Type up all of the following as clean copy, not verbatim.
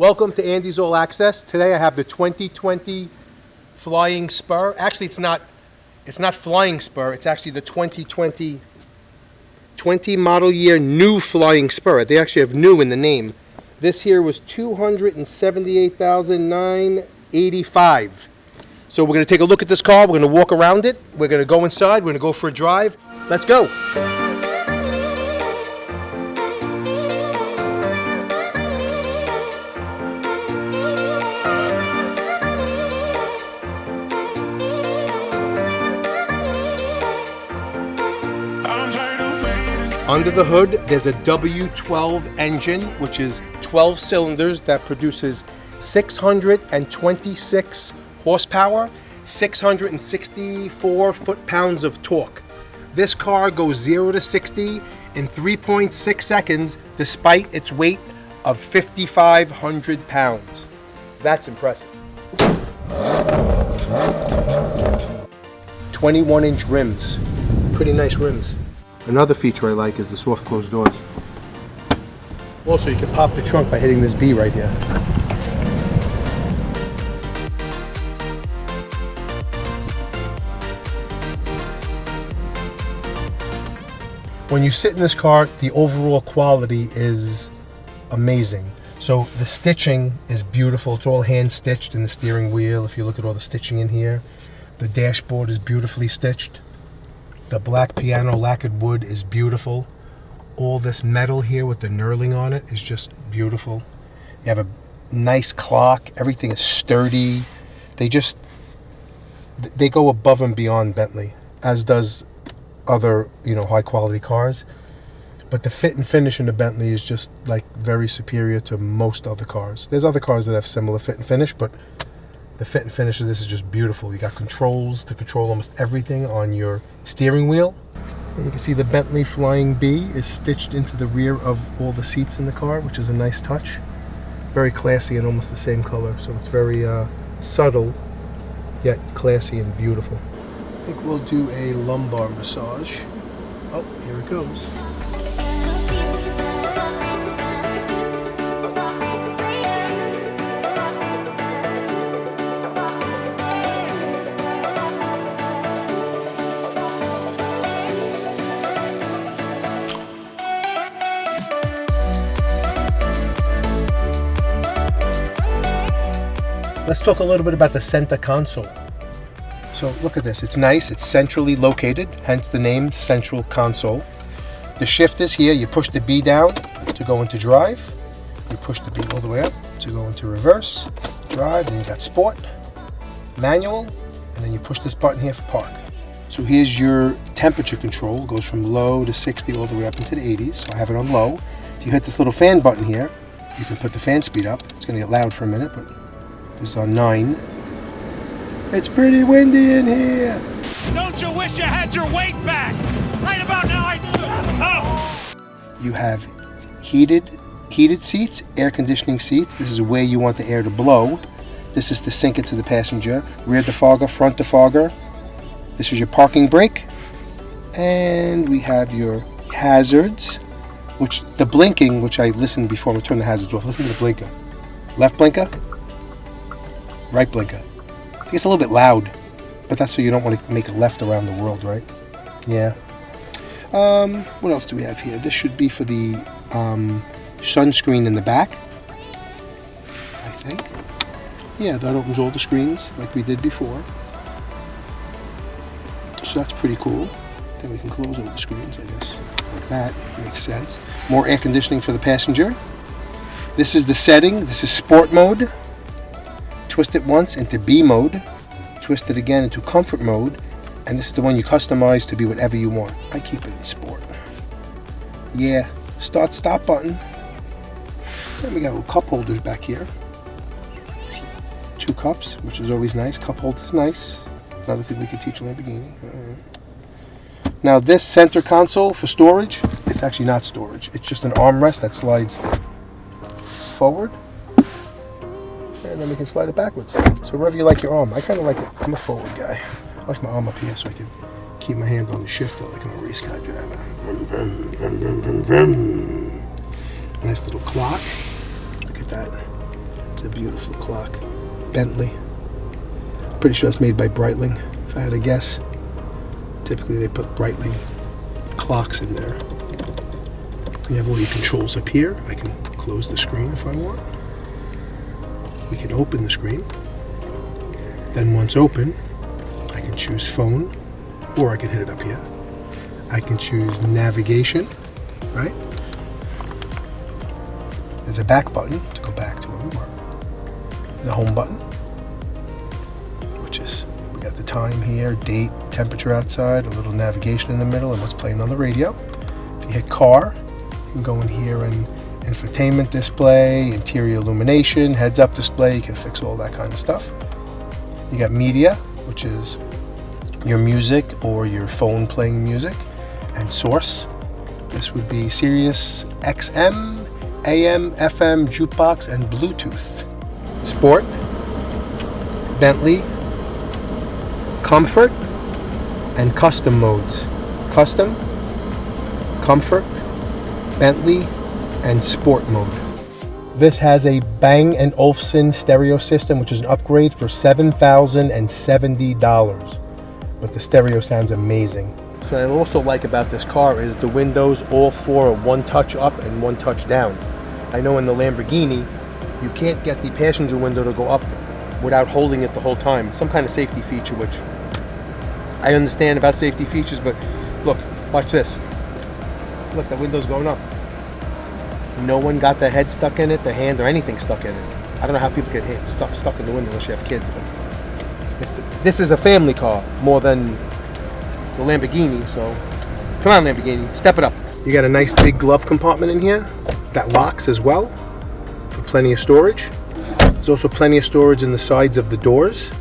Welcome to Andy's All Access. Today I have the 2020 Flying Spur. Actually, it's not Flying Spur. It's actually the 2020 model year new Flying Spur. They actually have new in the name. This here was $278,985. So we're going to take a look at this car. We're going to walk around it. We're going to go inside. We're going to go for a drive. Let's go. Under the hood, there's a W12 engine, which is 12 cylinders that produces 626 horsepower, 664 foot-pounds of torque. This car goes 0 to 60 in 3.6 seconds, despite its weight of 5,500 pounds. That's impressive. 21-inch rims. Pretty nice rims. Another feature I like is the soft closed doors. Also, you can pop the trunk by hitting this B right here. When you sit in this car, the overall quality is amazing. So the stitching is beautiful. It's all hand stitched in the steering wheel. If you look at all the stitching in here, the dashboard is beautifully stitched. The black piano lacquered wood is beautiful. All this metal here with the knurling on it is just beautiful. You have a nice clock. Everything is sturdy. They go above and beyond Bentley, as does other, high quality cars. But the fit and finish in the Bentley is just like very superior to most other cars. There's other cars that have similar fit and finish, but the fit and finish of this is just beautiful. You got controls to control almost everything on your steering wheel. And you can see the Bentley Flying B is stitched into the rear of all the seats in the car, which is a nice touch. Very classy and almost the same color. So it's very subtle, yet classy and beautiful. I think we'll do a lumbar massage. Oh, here it goes. Let's talk a little bit about the center console. So look at this, it's nice, it's centrally located, hence the name Central Console. The shift is here, you push the B down to go into drive, you push the B all the way up to go into reverse, drive, then you got sport, manual, and then you push this button here for park. So here's your temperature control, it goes from low to 60 all the way up into the 80s, so I have it on low. If you hit this little fan button here, you can put the fan speed up. It's gonna get loud for a minute, but this is on 9. It's pretty windy in here. Don't you wish you had your weight back? Right about now I do. Oh. You have heated seats, air conditioning seats. This is where you want the air to blow. This is to sync it to the passenger. Rear defogger, front defogger. This is your parking brake. And we have your hazards, which the blinking, which I listened before we turn the hazards off. Listen to the blinker. Left blinker. Right blinker. I think it's a little bit loud, but that's so you don't want to make a left around the world, right? Yeah. What else do we have here? This should be for the sunscreen in the back, I think. Yeah, that opens all the screens like we did before. So that's pretty cool. Then we can close all the screens, I guess. Like that. Makes sense. More air conditioning for the passenger. This is the setting. This is sport mode. Twist it once into B mode, twist it again into comfort mode, and this is the one you customize to be whatever you want. I keep it in sport. Yeah, start stop button. Then we got little cup holders back here. 2 cups, which is always nice. Cup holders nice. Another thing we could teach a Lamborghini. Now this center console for storage, it's actually not storage. It's just an armrest that slides forward. And then we can slide it backwards. So wherever you like your arm. I kind of like it. I'm a forward guy. I like my arm up here so I can keep my hand on the shifter like I'm a race car driver. Vroom, vroom, vroom, vroom, vroom, vroom. Nice little clock. Look at that. It's a beautiful clock. Bentley. Pretty sure it's made by Breitling, if I had to guess. Typically they put Breitling clocks in there. You have all your controls up here. I can close the screen if I want. We can open the screen. Then once open, I can choose phone, or I can hit it up here. I can choose navigation, right? There's a back button to go back to where we were. There's a home button, which is, we got the time here, date, temperature outside, a little navigation in the middle, and what's playing on the radio. If you hit car, you can go in here and infotainment display, interior illumination, heads-up display. You can fix all that kind of stuff. You got media, which is your music or your phone playing music, and source. This would be Sirius XM, AM, FM, jukebox, and Bluetooth. Sport, Bentley, comfort, and custom modes. Custom, comfort, Bentley, and sport mode. This has a Bang & Olufsen stereo system, which is an upgrade for $7,070. But the stereo sounds amazing. So what I also like about this car is the windows, all four are one touch up and one touch down. I know in the Lamborghini, you can't get the passenger window to go up without holding it the whole time. Some kind of safety feature, which I understand about safety features, but look, watch this. Look, the window's going up. No one got their head stuck in it, their hand, or anything stuck in it. I don't know how people get stuff stuck in the window unless you have kids. But this is a family car more than the Lamborghini, so come on, Lamborghini, step it up. You got a nice big glove compartment in here that locks as well, for plenty of storage. There's also plenty of storage in the sides of the doors.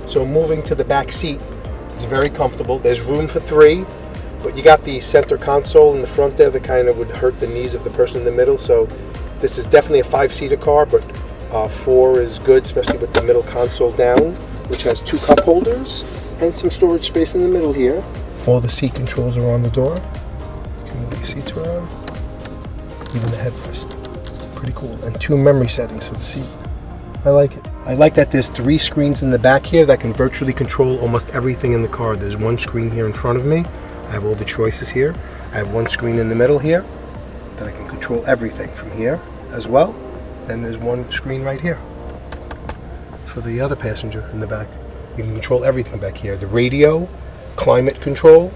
So moving to the back seat, it's very comfortable. There's room for three, but you got the center console in the front there that kind of would hurt the knees of the person in the middle. So this is definitely a 5-seater car, but 4 is good, especially with the middle console down, which has 2 cup holders and some storage space in the middle here. All the seat controls are on the door. You can move your seats around. Even the headrest. Pretty cool. And 2 memory settings for the seat. I like it. I like that there's 3 screens in the back here that can virtually control almost everything in the car. There's 1 screen here in front of me. I have all the choices here. I have 1 screen in the middle here that I can control everything from here as well. Then there's 1 screen right here for the other passenger in the back. You can control everything back here. The radio, climate control,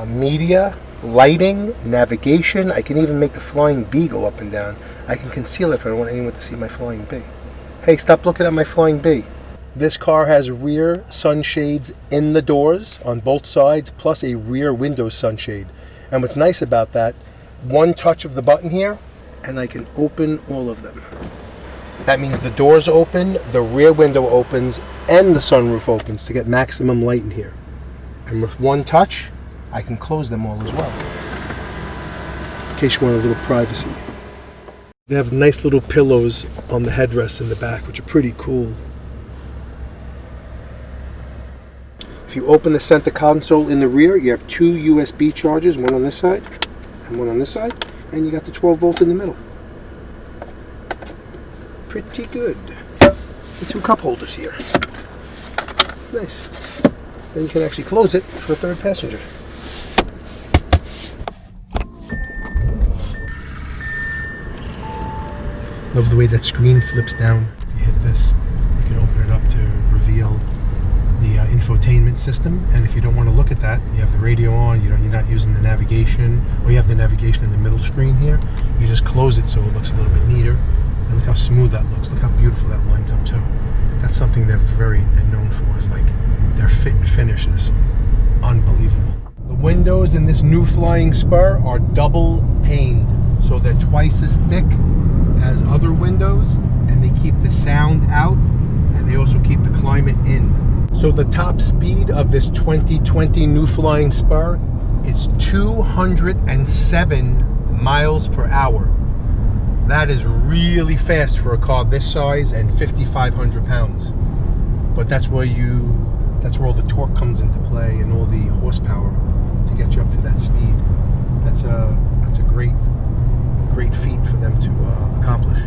media, lighting, navigation. I can even make the flying bee go up and down. I can conceal it if I don't want anyone to see my flying bee. Hey, stop looking at my flying bee. This car has rear sunshades in the doors on both sides, plus a rear window sunshade. And what's nice about that, 1 touch of the button here, and I can open all of them. That means the doors open, the rear window opens, and the sunroof opens to get maximum light in here. And with 1 touch, I can close them all as well, in case you want a little privacy. They have nice little pillows on the headrests in the back, which are pretty cool. If you open the center console in the rear, you have 2 USB chargers, 1 on this side and 1 on this side, and you got the 12 volt in the middle. Pretty good. And 2 cup holders here. Nice. Then you can actually close it for a 3rd passenger. Love the way that screen flips down. If you hit this, you can open it up to reveal the infotainment system. And if you don't want to look at that, you have the radio on, you're not using the navigation, or you have the navigation in the middle screen here. You just close it so it looks a little bit neater. And look how smooth that looks. Look how beautiful that lines up too. That's something they're known for, is like their fit and finish is unbelievable. The windows in this new Flying Spur are double paned, so they're twice as thick as other windows, and they keep the sound out, and they also keep the climate in. So the top speed of this 2020 new Flying Spur is 207 miles per hour. That is really fast for a car this size and 5,500 pounds. But that's where all the torque comes into play and all the horsepower to to get you up to that speed. That's a great feat for them to accomplish.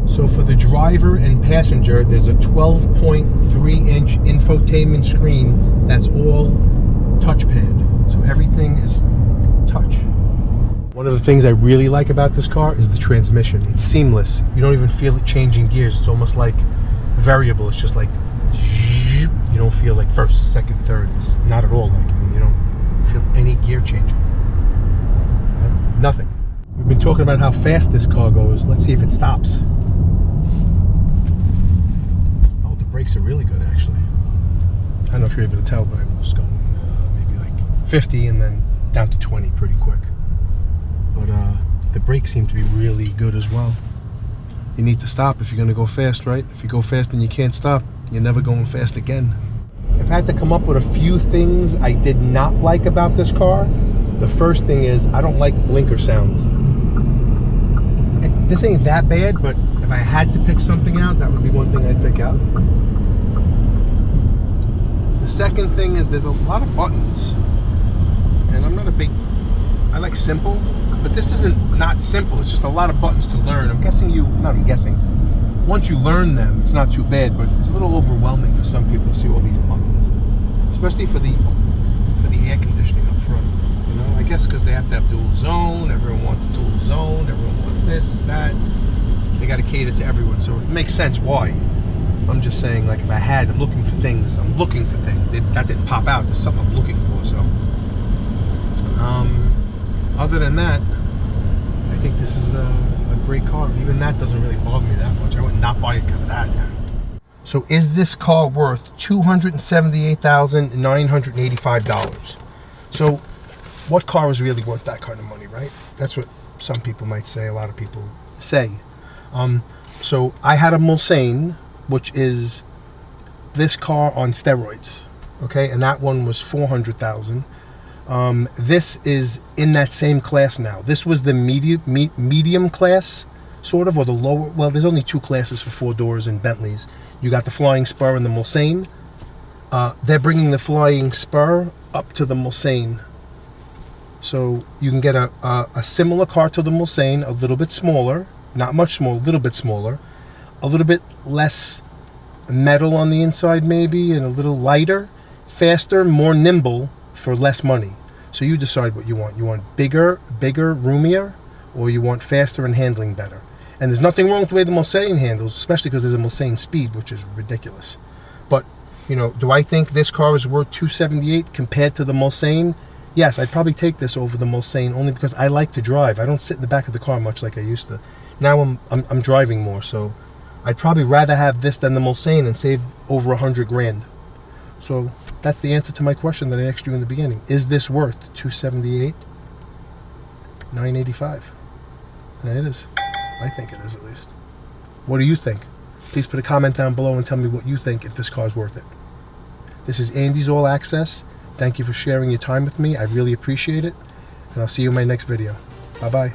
So for the driver and passenger, there's a 12.3-inch infotainment screen that's all touchpad. So everything is touch. One of the things I really like about this car is the transmission. It's seamless. You don't even feel it changing gears. It's almost like variable. It's just like, you don't feel like first, second, third. It's not at all like, you don't feel any gear changing. Nothing. We've been talking about how fast this car goes. Let's see if it stops. Oh, the brakes are really good, actually. I don't know if you're able to tell, but I was going maybe like 50 and then down to 20 pretty quick. But the brakes seem to be really good as well. You need to stop if you're going to go fast, right? If you go fast and you can't stop, you're never going fast again. If I had to come up with a few things I did not like about this car, the first thing is I don't like blinker sounds. This ain't that bad, but if I had to pick something out, that would be one thing I'd pick out. The second thing is there's a lot of buttons. And I'm not a big, I like simple, but this isn't not simple. It's just a lot of buttons to learn. I'm guessing once you learn them, it's not too bad, but it's a little overwhelming for some people to see all these buttons, especially for the air conditioning up front. You know, I guess because they have to have dual zone. Everyone wants dual zone. Everyone wants this, that. They got to cater to everyone, so it makes sense why. I'm just saying, like, if I had, I'm looking for things. That didn't pop out. There's something I'm looking for. So, other than that, I think this is a great car. Even that doesn't really bother me that much. I would not buy it because of that. So is this car worth $278,985? So what car is really worth that kind of money, right? That's what some people might say, a lot of people say. So I had a Mulsanne, which is this car on steroids, okay? And that one was $400,000. This is in that same class now. This was the medium class, sort of, or the lower. Well, there's only two classes for 4 doors in Bentleys. You got the Flying Spur and the Mulsanne. They're bringing the Flying Spur up to the Mulsanne. So you can get a similar car to the Mulsanne, a little bit smaller, not much smaller, a little bit smaller, a little bit less metal on the inside maybe, and a little lighter, faster, more nimble, for less money. So you decide what you want. You want bigger, roomier, or you want faster and handling better. And there's nothing wrong with the way the Mulsanne handles, especially because there's a Mulsanne Speed, which is ridiculous. But, you know, do I think this car is worth $278 compared to the Mulsanne? Yes, I'd probably take this over the Mulsanne only because I like to drive. I don't sit in the back of the car much like I used to. Now I'm driving more, so I'd probably rather have this than the Mulsanne and save over $100 grand. So that's the answer to my question that I asked you in the beginning. Is this worth $278,985? And it is. I think it is, at least. What do you think? Please put a comment down below and tell me what you think, if this car is worth it. This is Andy's All Access. Thank you for sharing your time with me. I really appreciate it. And I'll see you in my next video. Bye-bye.